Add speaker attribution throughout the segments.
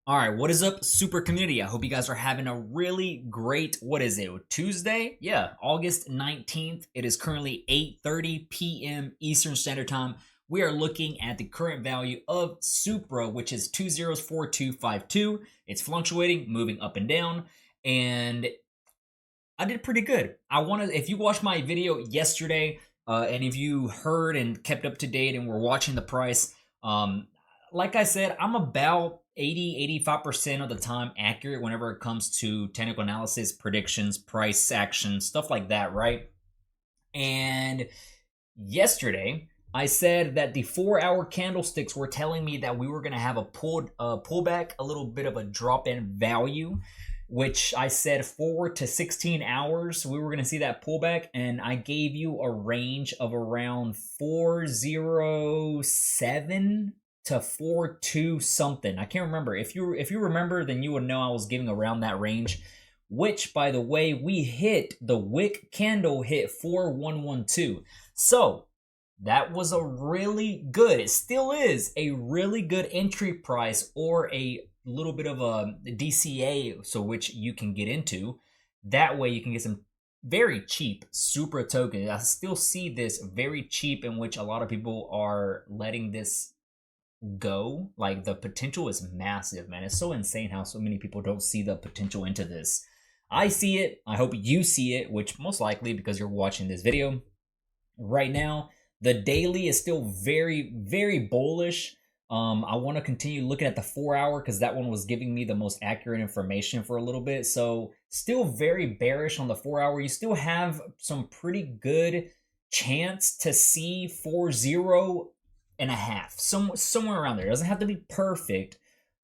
Speaker 1: All right, what is up, super community? I hope you guys are having a really great, what is it, Tuesday? Yeah, August 19th. It is currently 8:30 p.m. Eastern Standard Time. We are looking at the current value of SUPRA, which is 204252. It's fluctuating, moving up and down, and I did pretty good. If you watched my video yesterday, and if you heard and kept up to date and were watching the price, like I said, I'm about 85% of the time accurate whenever it comes to technical analysis, predictions, price action, stuff like that, right? And yesterday, I said that the 4-hour candlesticks were telling me that we were going to have a pullback, a little bit of a drop in value, which I said 4 to 16 hours we were going to see that pullback, and I gave you a range of around 407 to 42 something. I can't remember. If you remember, then you would know I was giving around that range, which, by the way, we hit the wick candle hit 4112. So that was a really good, it still is a really good entry price, or a little bit of a DCA, so which you can get into. That way you can get some very cheap SUPRA tokens. I still see this very cheap, in which a lot of people are letting this go. Like, the potential is massive, man. It's so insane how so many people don't see the potential into this. I see it. I hope you see it, which most likely because you're watching this video right now. The daily is still very, very bullish. I want to continue looking at the 4-hour because that one was giving me the most accurate information for a little bit. So still very bearish on the 4-hour. You still have some pretty good chance to see 40.5, somewhere around there. It doesn't have to be perfect,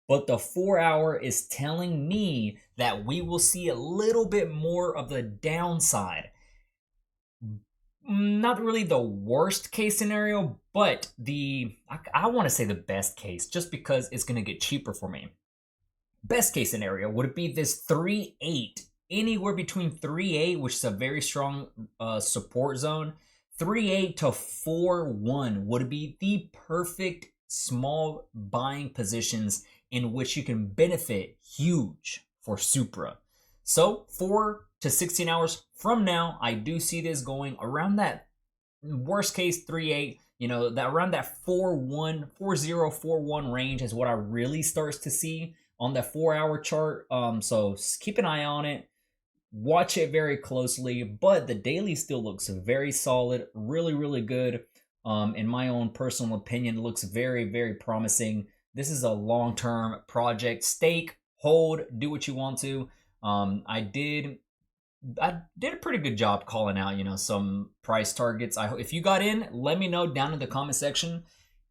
Speaker 1: but the 4-hour is telling me that we will see a little bit more of the downside. Not really the worst case scenario, but I want to say the best case, just because it's going to get cheaper for me. Best case scenario would be this 3.8, anywhere between 3.8, which is a very strong support zone. 3.8 to 4.1 would be the perfect small buying positions in which you can benefit huge for SUPRA. So 4 to 16 hours from now, I do see this going around that worst case 3.8, that around that 4.1 range is what I really starts to see on the 4-hour chart. So keep an eye on it, watch it very closely, but the daily still looks very solid, really, really good. In my own personal opinion, it looks very, very promising. This is a long-term project. Stake, hold, do what you want to. I did a pretty good job calling out, some price targets. If you got in, let me know down in the comment section.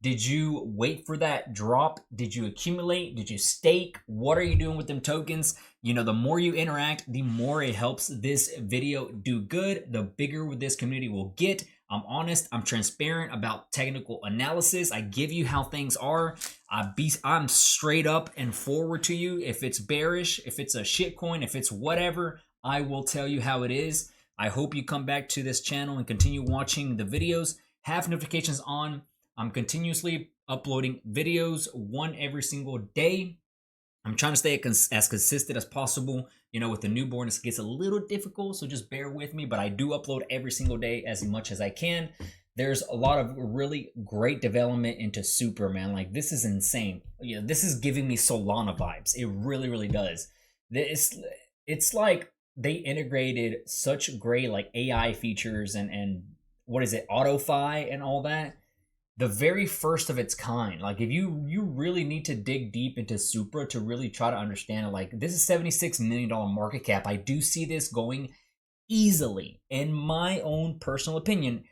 Speaker 1: Did you wait for that drop? Did you accumulate? Did you stake? What are you doing with them tokens? The more you interact, the more it helps this video do good, the bigger this community will get. I'm honest, I'm transparent about technical analysis. I give you how things are. I'm straight up and forward to you. If it's bearish, if it's a shitcoin, if it's whatever, I will tell you how it is. I hope you come back to this channel and continue watching the videos. Have notifications on. I'm continuously uploading videos, one every single day. I'm trying to stay as consistent as possible. With the newborn, it gets a little difficult, so just bear with me. But I do upload every single day as much as I can. There's a lot of really great development into SUPRA, man. Like, this is insane. This is giving me Solana vibes. It really, really does. It's like they integrated such great AI features and what is it, AutoFi and all that. The very first of its kind. Like, if you really need to dig deep into SUPRA to really try to understand it. Like, this is $76 million market cap. I do see this going easily, in my own personal opinion,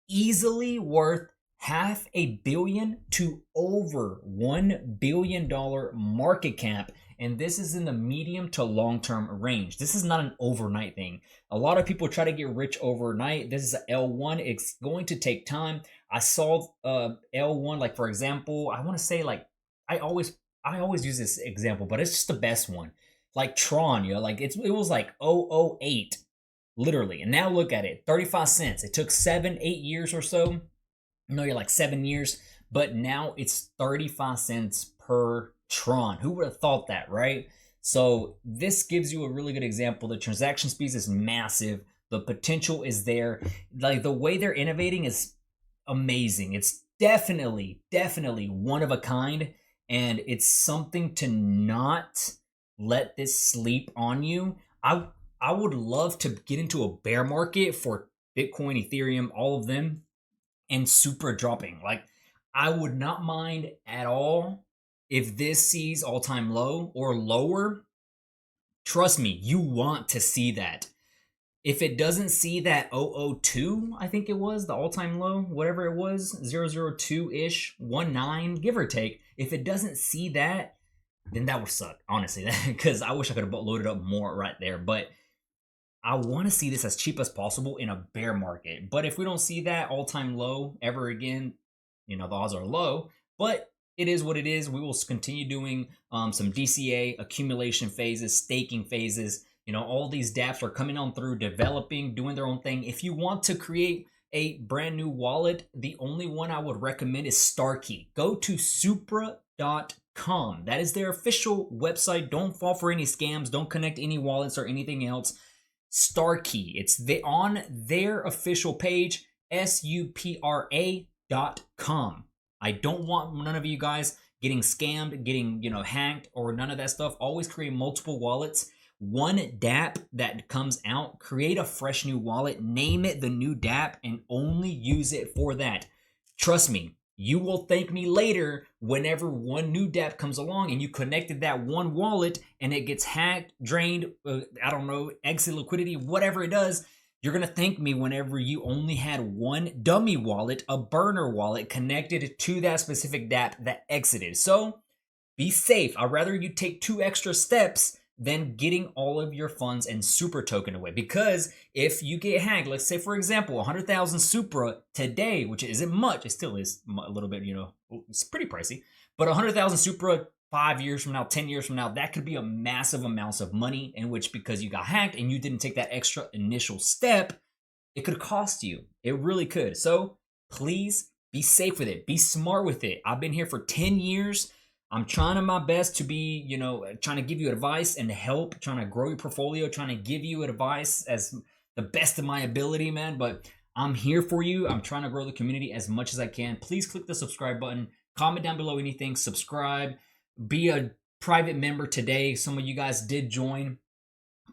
Speaker 1: easily worth $500 million to over $1 billion market cap. And this is in the medium to long-term range. This is not an overnight thing. A lot of people try to get rich overnight. This is a L1. It's going to take time. I saw L1, like, for example, I want to say, like, I always use this example, but it's just the best one. Like Tron, like it was like 008, literally. And now look at it, 35 cents. It took 7-8 years or so. You're like 7 years, but now it's 35 cents per Tron. Who would have thought that, right? So this gives you a really good example. The transaction speeds is massive. The potential is there. Like the way they're innovating is amazing. It's definitely one of a kind, and it's something to not let this sleep on you. I would love to get into a bear market for Bitcoin, Ethereum, all of them, and SUPRA dropping. Like I would not mind at all if this sees all-time low or lower. Trust me, you want to see that. If it doesn't see that 002, I think it was the all-time low, whatever it was, 002-ish, 19, give or take. If it doesn't see that, then that would suck, honestly, because I wish I could have loaded up more right there. But I want to see this as cheap as possible in a bear market. But if we don't see that all-time low ever again, the odds are low. But it is what it is. We will continue doing some DCA, accumulation phases, staking phases. All these dApps are coming on through, developing, doing their own thing. If you want to create a brand new wallet, the only one I would recommend is Starkey. Go to SUPRA.com. That is their official website. Don't fall for any scams. Don't connect any wallets or anything else. Starkey. It's on their official page, SUPRA.com. I don't want none of you guys getting scammed, getting hacked, or none of that stuff. Always create multiple wallets. One dApp that comes out, create a fresh new wallet, name it the new dApp, and only use it for that. Trust me, you will thank me later whenever one new dApp comes along and you connected that one wallet and it gets hacked, drained, I don't know, exit liquidity, whatever it does. You're going to thank me whenever you only had one dummy wallet, a burner wallet connected to that specific dApp that exited. So be safe. I'd rather you take 2 extra steps than getting all of your funds and SUPRA token away. Because if you get hacked, let's say for example, 100,000 SUPRA today, which isn't much, it still is a little bit, it's pretty pricey, but 100,000 SUPRA 5 years from now, 10 years from now, that could be a massive amounts of money, in which because you got hacked and you didn't take that extra initial step, it could cost you. It really could. So please be safe with it. Be smart with it. I've been here for 10 years. I'm trying my best to be, trying to give you advice and help, trying to grow your portfolio, trying to give you advice as the best of my ability, man. But I'm here for you. I'm trying to grow the community as much as I can. Please click the subscribe button, comment down below anything, subscribe, be a private member today. Some of you guys did join.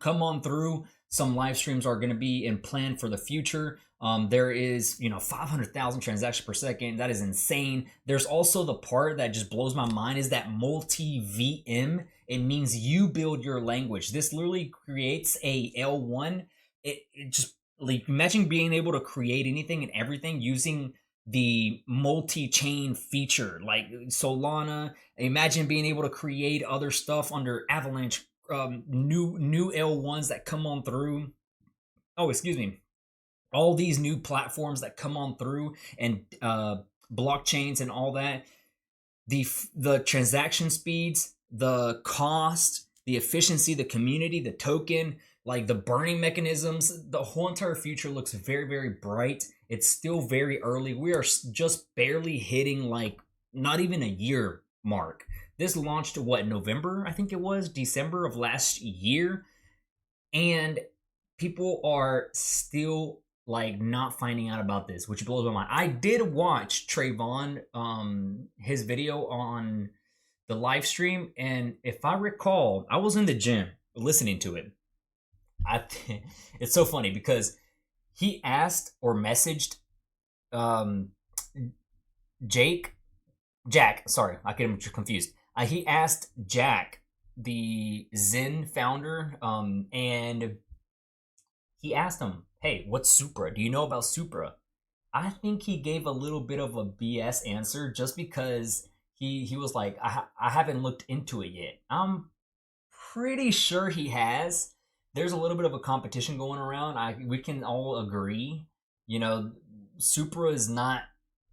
Speaker 1: Come on through. Some live streams are going to be in plan for the future. There is, 500,000 transactions per second. That is insane. There's also the part that just blows my mind is that multi-VM. It means you build your language. This literally creates a L1. It just, like, imagine being able to create anything and everything using the multi-chain feature like Solana. Imagine being able to create other stuff under Avalanche, new L1s that come on through. Oh, excuse me. All these new platforms that come on through, and blockchains and all that. The transaction speeds, the cost, the efficiency, the community, the token, like the burning mechanisms, the whole entire future looks very, very bright. It's still very early. We are just barely hitting like not even a year mark. This launched November, I think it was December of last year, and people are still like not finding out about this, which blows my mind. I did watch Trayvon, his video on the live stream, and if I recall, I was in the gym listening to it. It's so funny because he asked or messaged Jack, sorry, I get him confused. He asked Jack, the Zen founder, and he asked him, hey, what's SUPRA? Do you know about SUPRA? I think he gave a little bit of a BS answer just because he was like, I haven't looked into it yet. I'm pretty sure he has. There's a little bit of a competition going around. We can all agree, SUPRA is not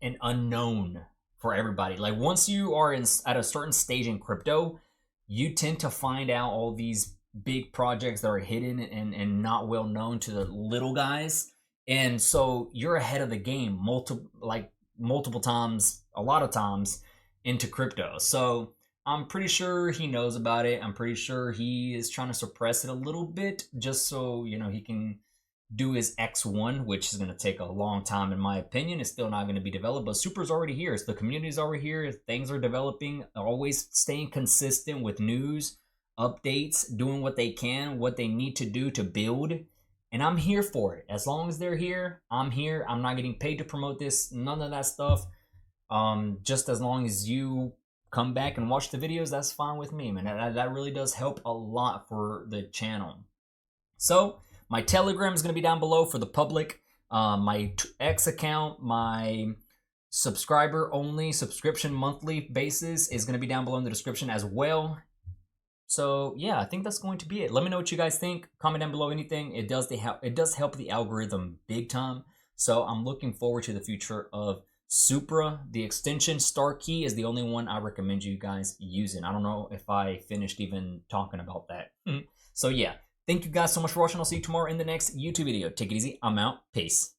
Speaker 1: an unknown for everybody. Like once you are at a certain stage in crypto, you tend to find out all these big projects that are hidden and not well known to the little guys. And so you're ahead of the game multiple times, a lot of times into crypto. So I'm pretty sure he knows about it. I'm pretty sure he is trying to suppress it a little bit just so, you know, he can do his X1, which is going to take a long time in my opinion. It's still not going to be developed, but Supra's already here. So the community's already here. Things are developing, always staying consistent with news, updates, doing what they can, what they need to do to build. And I'm here for it. As long as they're here, I'm here. I'm not getting paid to promote this, none of that stuff. Just as long as you come back and watch the videos, that's fine with me, man. That really does help a lot for the channel. So my Telegram is going to be down below for the public. My X account, my subscriber only subscription monthly basis is going to be down below in the description as well. So yeah, I think that's going to be it. Let me know what you guys think. Comment down below anything. It does help the algorithm big time. So I'm looking forward to the future of SUPRA. The extension star key is the only one I recommend you guys using. I don't know if I finished even talking about that. So yeah, thank you guys so much for watching. I'll see you tomorrow in the next YouTube video. Take it easy. I'm out. Peace.